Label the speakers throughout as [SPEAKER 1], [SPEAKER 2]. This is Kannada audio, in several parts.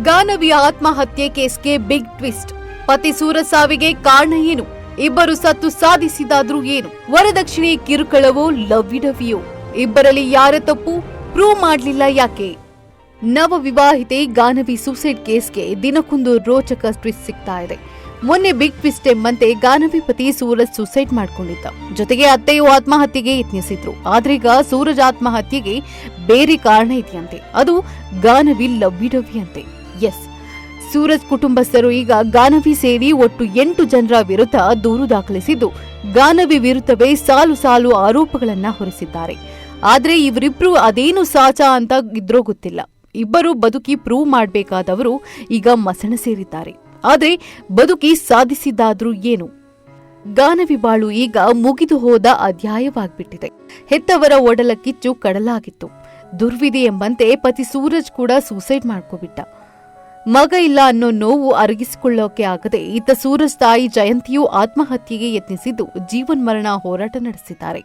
[SPEAKER 1] ಗಾನವಿ ಆತ್ಮಹತ್ಯೆ ಕೇಸ್ಗೆ ಬಿಗ್ ಟ್ವಿಸ್ಟ್. ಪತಿ ಸೂರಜ್ ಸಾವಿಗೆ ಕಾರಣ ಏನು? ಇಬ್ಬರು ಸತ್ತು ಸಾಧಿಸಿದಾದ್ರೂ ಏನು? ವರದಕ್ಷಿಣೆ ಕಿರುಕುಳವೋ ಲವ್ವಿಡವಿಯೋ? ಇಬ್ಬರಲ್ಲಿ ಯಾರ ತಪ್ಪು? ಪ್ರೂವ್ ಮಾಡಲಿಲ್ಲ ಯಾಕೆ? ನವ ವಿವಾಹಿತೆ ಗಾನವಿ ಸೂಸೈಡ್ ಕೇಸ್ಗೆ ದಿನಕ್ಕೊಂದು ರೋಚಕ ಟ್ವಿಸ್ಟ್ ಸಿಗ್ತಾ ಇದೆ. ಮೊನ್ನೆ ಬಿಗ್ ಟ್ವಿಸ್ಟ್ ಎಂಬಂತೆ ಗಾನವಿ ಪತಿ ಸೂರಜ್ ಸೂಸೈಡ್ ಮಾಡಿಕೊಂಡಿದ್ದ. ಜೊತೆಗೆ ಅತ್ತೆಯು ಆತ್ಮಹತ್ಯೆಗೆ ಯತ್ನಿಸಿದ್ರು. ಆದ್ರೀಗ ಸೂರಜ್ ಆತ್ಮಹತ್ಯೆಗೆ ಬೇರೆ ಕಾರಣ ಇದೆಯಂತೆ. ಅದು ಗಾನವಿ ಲವ್ವಿಡವಿಯಂತೆ. ಎಸ್, ಸೂರಜ್ ಕುಟುಂಬಸ್ಥರು ಈಗ ಗಾನವಿ ಸೇರಿ ಒಟ್ಟು 8 ಜನರ ವಿರುದ್ಧ ದೂರು ದಾಖಲಿಸಿದ್ದು, ಗಾನವಿ ವಿರುದ್ಧವೇ ಸಾಲು ಸಾಲು ಆರೋಪಗಳನ್ನ ಹೊರಿಸಿದ್ದಾರೆ. ಆದ್ರೆ ಇವರಿಬ್ರು ಅದೇನು ಸಾಚ ಅಂತ ಇದ್ರೋ ಗೊತ್ತಿಲ್ಲ. ಇಬ್ಬರು ಬದುಕಿ ಪ್ರೂವ್ ಮಾಡಬೇಕಾದವರು ಈಗ ಮಸಣ ಸೇರಿದ್ದಾರೆ. ಆದ್ರೆ ಬದುಕಿ ಸಾಧಿಸಿದಾದ್ರೂ ಏನು? ಗಾನವಿ ಬಾಳು ಈಗ ಮುಗಿದು ಹೋದ ಅಧ್ಯಾಯವಾಗ್ಬಿಟ್ಟಿದೆ. ಹೆತ್ತವರ ಒಡಲ ಕಿಚ್ಚು ಕಡಲಾಗಿತ್ತು. ದುರ್ವಿಧಿ ಎಂಬಂತೆ ಪತಿ ಸೂರಜ್ ಕೂಡ ಸೂಸೈಡ್ ಮಾಡ್ಕೋಬಿಟ್ಟ. ಮಗ ಇಲ್ಲ ಅನ್ನೋ ನೋವು ಅರಗಿಸಿಕೊಳ್ಳೋಕೆ ಆಗದೆ ಇತ್ತ ಸೂರಜ್ ತಾಯಿ ಜಯಂತಿಯು ಆತ್ಮಹತ್ಯೆಗೆ ಯತ್ನಿಸಿದ್ದು ಜೀವನ್ಮರಣ ಹೋರಾಟ ನಡೆಸಿದ್ದಾರೆ.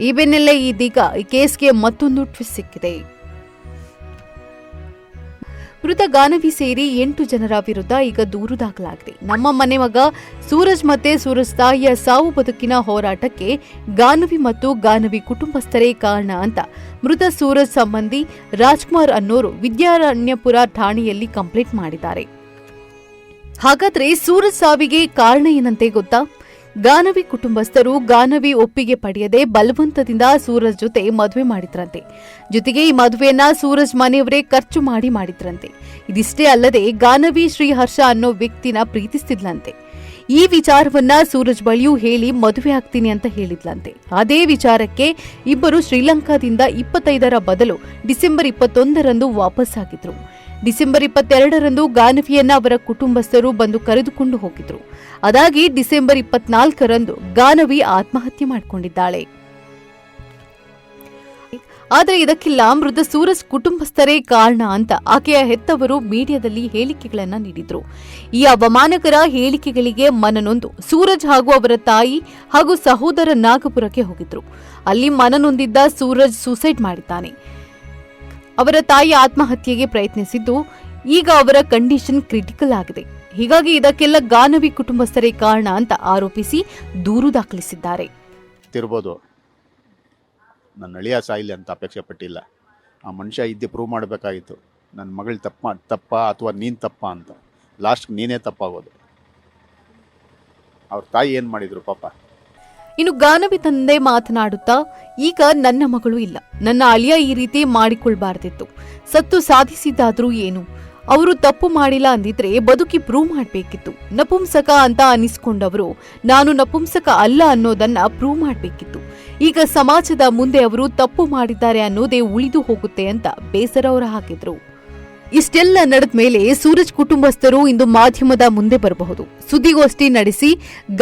[SPEAKER 1] ಈ ಬೆನ್ನಲ್ಲೇ ಇದೀಗ ಈ ಕೇಸ್ಗೆ ಮತ್ತೊಂದು ಟ್ವಿಸ್ಟ್ ಸಿಕ್ಕಿದೆ. ಮೃತ ಗಾನವಿ ಸೇರಿ 8 ಜನರ ವಿರುದ್ಧ ಈಗ ದೂರು ದಾಖಲಾಗಿದೆ. ನಮ್ಮ ಮನೆ ಮಗ ಸೂರಜ್ ಮತ್ತೆ ಸೂರಜ್ ತಾಯಿಯ ಸಾವು ಬದುಕಿನ ಹೋರಾಟಕ್ಕೆ ಗಾನವಿ ಮತ್ತು ಗಾನವಿ ಕುಟುಂಬಸ್ಥರೇ ಕಾರಣ ಅಂತ ಮೃತ ಸೂರಜ್ ಸಂಬಂಧಿ ರಾಜ್ಕುಮಾರ್ ಅನ್ನೋರು ವಿದ್ಯಾರಣ್ಯಪುರ ಠಾಣೆಯಲ್ಲಿ ಕಂಪ್ಲೇಂಟ್ ಮಾಡಿದ್ದಾರೆ. ಹಾಗಾದ್ರೆ ಸೂರಜ್ ಸಾವಿಗೆ ಕಾರಣ ಏನಂತೆ ಗೊತ್ತಾ? ಗಾನವಿ ಕುಟುಂಬಸ್ಥರು ಗಾನವಿ ಒಪ್ಪಿಗೆ ಪಡೆಯದೆ ಬಲವಂತದಿಂದ ಸೂರಜ್ ಜೊತೆ ಮದುವೆ ಮಾಡಿದ್ರಂತೆ. ಜೊತೆಗೆ ಈ ಮದುವೆಯನ್ನ ಸೂರಜ್ ಮನೆಯವರೇ ಖರ್ಚು ಮಾಡಿದ್ರಂತೆ. ಇದಿಷ್ಟೇ ಅಲ್ಲದೆ ಗಾನವಿ ಶ್ರೀಹರ್ಷ ಅನ್ನೋ ವ್ಯಕ್ತಿನ ಪ್ರೀತಿಸ್ತಿದ್ಲಂತೆ. ಈ ವಿಚಾರವನ್ನ ಸೂರಜ್ ಬಳಿಯೂ ಹೇಳಿ ಮದುವೆ ಆಗ್ತೀನಿ ಅಂತ ಹೇಳಿದ್ಲಂತೆ. ಅದೇ ವಿಚಾರಕ್ಕೆ ಇಬ್ಬರು ಶ್ರೀಲಂಕಾದಿಂದ 25ರ ಬದಲು ಡಿಸೆಂಬರ್ 21ರಂದು ವಾಪಸ್ ಆಗಿದ್ರು. ಡಿಸೆಂಬರ್ 22ರಂದು ಗಾನವಿಯನ್ನ ಅವರ ಕುಟುಂಬಸ್ಥರು ಬಂದು ಕರೆದುಕೊಂಡು ಹೋಗಿದ್ರು. ಅದಾಗಿ ಡಿಸೆಂಬರ್ 24ರಂದು ಗಾನವಿ ಆತ್ಮಹತ್ಯೆ ಮಾಡಿಕೊಂಡಿದ್ದಾಳೆ. ಆದರೆ ಇದಕ್ಕೆಲ್ಲ ಮೃತ ಸೂರಜ್ ಕುಟುಂಬಸ್ಥರೇ ಕಾರಣ ಅಂತ ಆಕೆಯ ಹೆತ್ತವರು ಮೀಡಿಯಾದಲ್ಲಿ ಹೇಳಿಕೆಗಳನ್ನ ನೀಡಿದ್ರು. ಈ ಅವಮಾನಕರ ಹೇಳಿಕೆಗಳಿಗೆ ಮನನೊಂದು ಸೂರಜ್ ಹಾಗೂ ಅವರ ತಾಯಿ ಹಾಗೂ ಸಹೋದರ ನಾಗಪುರಕ್ಕೆ ಹೋಗಿದ್ರು. ಅಲ್ಲಿ ಮನನೊಂದಿದ್ದ ಸೂರಜ್ ಸೂಸೈಡ್ ಮಾಡಿದ್ದಾನೆ. ಅವರ ತಾಯಿ ಆತ್ಮಹತ್ಯೆಗೆ ಪ್ರಯತ್ನಿಸಿದ್ದು ಈಗ ಅವರ ಕಂಡೀಷನ್ ಕ್ರಿಟಿಕಲ್ ಆಗಿದೆ. ಹೀಗಾಗಿ ಇದಕ್ಕೆಲ್ಲ ಗಾನವಿ ಕುಟುಂಬಸ್ಥರೇ ಕಾರಣ ಅಂತ ಆರೋಪಿಸಿ ದೂರು ದಾಖಲಿಸಿದ್ದಾರೆ.
[SPEAKER 2] ನನ್ನ ಅಳಿಯ ಸಾಯಿಲಿ ಅಂತ ಅಪೇಕ್ಷೆ ಪಟ್ಟಿಲ್ಲ. ಆ ಮನುಷ್ಯ ಇದ್ದೇ ಪ್ರೂವ್ ಮಾಡಬೇಕಾಗಿತ್ತು. ನನ್ನ ಮಗಳು ತಪ್ಪ ಅಥವಾ ನೀನು ತಪ್ಪ ಅಂತ. ಲಾಸ್ಟ್ ನೀನೇ ತಪ್ಪಾಗೋದು. ಅವ್ರ ತಾಯಿ ಏನು ಮಾಡಿದ್ರು ಪಾಪ.
[SPEAKER 1] ಇನ್ನು ಗಾನವಿ ತಂದೆ ಮಾತನಾಡುತ್ತಾ, ಈಗ ನನ್ನ ಮಗಳು ಇಲ್ಲ, ನನ್ನ ಅಳಿಯ ಈ ರೀತಿ ಮಾಡಿಕೊಳ್ಬಾರ್ದಿತ್ತು. ಸತ್ತು ಸಾಧಿಸಿದಾದ್ರೂ ಏನು? ಅವರು ತಪ್ಪು ಮಾಡಿಲ್ಲ ಅಂದಿದ್ರೆ ಬದುಕಿ ಪ್ರೂವ್ ಮಾಡಬೇಕಿತ್ತು. ನಪುಂಸಕ ಅಂತ ಅನಿಸ್ಕೊಂಡವರು ನಾನು ನಪುಂಸಕ ಅಲ್ಲ ಅನ್ನೋದನ್ನ ಪ್ರೂವ್ ಮಾಡಬೇಕಿತ್ತು. ಈಗ ಸಮಾಜದ ಮುಂದೆ ಅವರು ತಪ್ಪು ಮಾಡಿದ್ದಾರೆ ಅನ್ನೋದೇ ಉಳಿದು ಹೋಗುತ್ತೆ ಅಂತ ಬೇಸರ ಹೊರಹಾಕಿದ್ರು. ಇಷ್ಟೆಲ್ಲ ನಡೆದ ಮೇಲೆ ಸೂರಜ್ ಕುಟುಂಬಸ್ಥರು ಇಂದು ಮಾಧ್ಯಮದ ಮುಂದೆ ಬರಬಹುದು. ಸುದ್ದಿಗೋಷ್ಠಿ ನಡೆಸಿ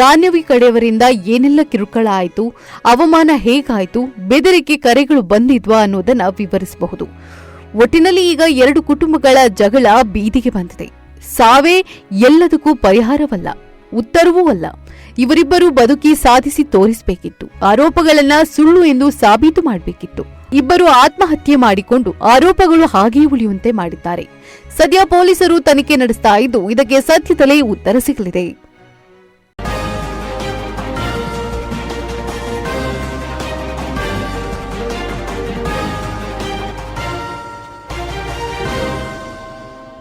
[SPEAKER 1] ಗಾನವಿ ಕಡೆಯವರಿಂದ ಏನೆಲ್ಲ ಕಿರುಕುಳ ಆಯಿತು, ಅವಮಾನ ಹೇಗಾಯಿತು, ಬೆದರಿಕೆ ಕರೆಗಳು ಬಂದಿದ್ವಾ ಅನ್ನೋದನ್ನ ವಿವರಿಸಬಹುದು. ಒಟ್ಟಿನಲ್ಲಿ ಈಗ 2 ಕುಟುಂಬಗಳ ಜಗಳ ಬೀದಿಗೆ ಬಂದಿದೆ. ಸಾವೇ ಎಲ್ಲದಕ್ಕೂ ಪರಿಹಾರವಲ್ಲ, ಉತ್ತರವೂ ಅಲ್ಲ. ಇವರಿಬ್ಬರು ಬದುಕಿ ಸಾಧಿಸಿ ತೋರಿಸಬೇಕಿತ್ತು. ಆರೋಪಗಳನ್ನ ಸುಳ್ಳು ಎಂದು ಸಾಬೀತು ಮಾಡಬೇಕಿತ್ತು. ಇಬ್ಬರು ಆತ್ಮಹತ್ಯೆ ಮಾಡಿಕೊಂಡು ಆರೋಪಗಳು ಹಾಗೆಯೇ ಉಳಿಯುವಂತೆ ಮಾಡಿದ್ದಾರೆ. ಸದ್ಯ ಪೊಲೀಸರು ತನಿಖೆ ನಡೆಸ್ತಾ ಇದ್ದು ಇದಕ್ಕೆ ಸದ್ಯದಲ್ಲೇ ಉತ್ತರ ಸಿಗಲಿದೆ.